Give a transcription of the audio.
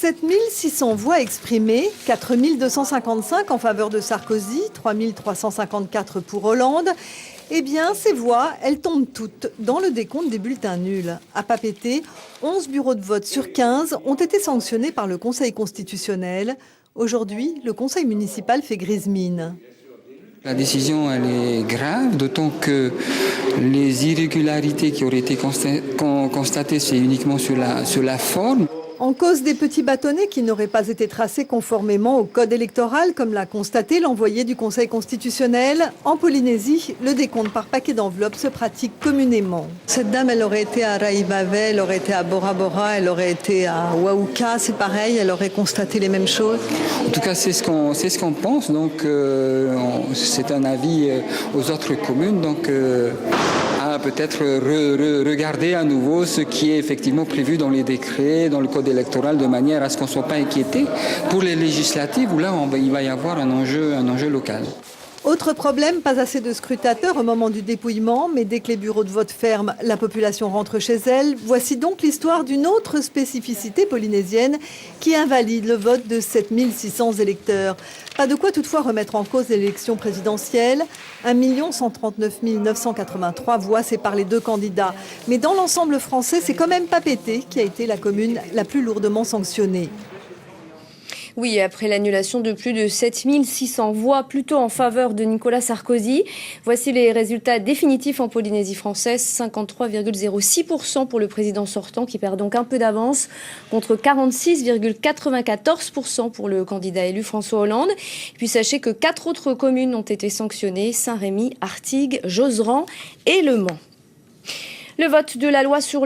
7600 voix exprimées, 4255 en faveur de Sarkozy, 3354 pour Hollande. Eh bien, ces voix, elles tombent toutes dans le décompte des bulletins nuls. À Papeete, 11 bureaux de vote sur 15 ont été sanctionnés par le Conseil constitutionnel. Aujourd'hui, le Conseil municipal fait grise mine. La décision, elle est grave, d'autant que les irrégularités qui auraient été constatées, c'est uniquement sur la forme. En cause des petits bâtonnets qui n'auraient pas été tracés conformément au code électoral, comme l'a constaté l'envoyé du Conseil constitutionnel. En Polynésie, le décompte par paquet d'enveloppes se pratique communément. Cette dame, elle aurait été à Raibave, elle aurait été à Bora Bora, elle aurait été à Wauka, c'est pareil, elle aurait constaté les mêmes choses. En tout cas, c'est ce qu'on pense, donc c'est un avis aux autres communes, donc à peut-être regarder à nouveau ce qui est effectivement prévu dans les décrets, dans le code électoral, de manière à ce qu'on ne soit pas inquiété pour les législatives où là il va y avoir un enjeu local. Autre problème, pas assez de scrutateurs au moment du dépouillement, mais dès que les bureaux de vote ferment, la population rentre chez elle. Voici donc l'histoire d'une autre spécificité polynésienne qui invalide le vote de 7600 électeurs. Pas de quoi toutefois remettre en cause l'élection présidentielle. 1 139 983 voix séparent les deux candidats. Mais dans l'ensemble français, c'est quand même Papeete qui a été la commune la plus lourdement sanctionnée. Oui, après l'annulation de plus de 7600 voix plutôt en faveur de Nicolas Sarkozy. Voici les résultats définitifs en Polynésie française. 53,06% pour le président sortant qui perd donc un peu d'avance contre 46,94% pour le candidat élu François Hollande. Et puis sachez que 4 autres communes ont été sanctionnées. Saint-Rémy, Artigues, Josserand et Le Mans. Le vote de la loi sur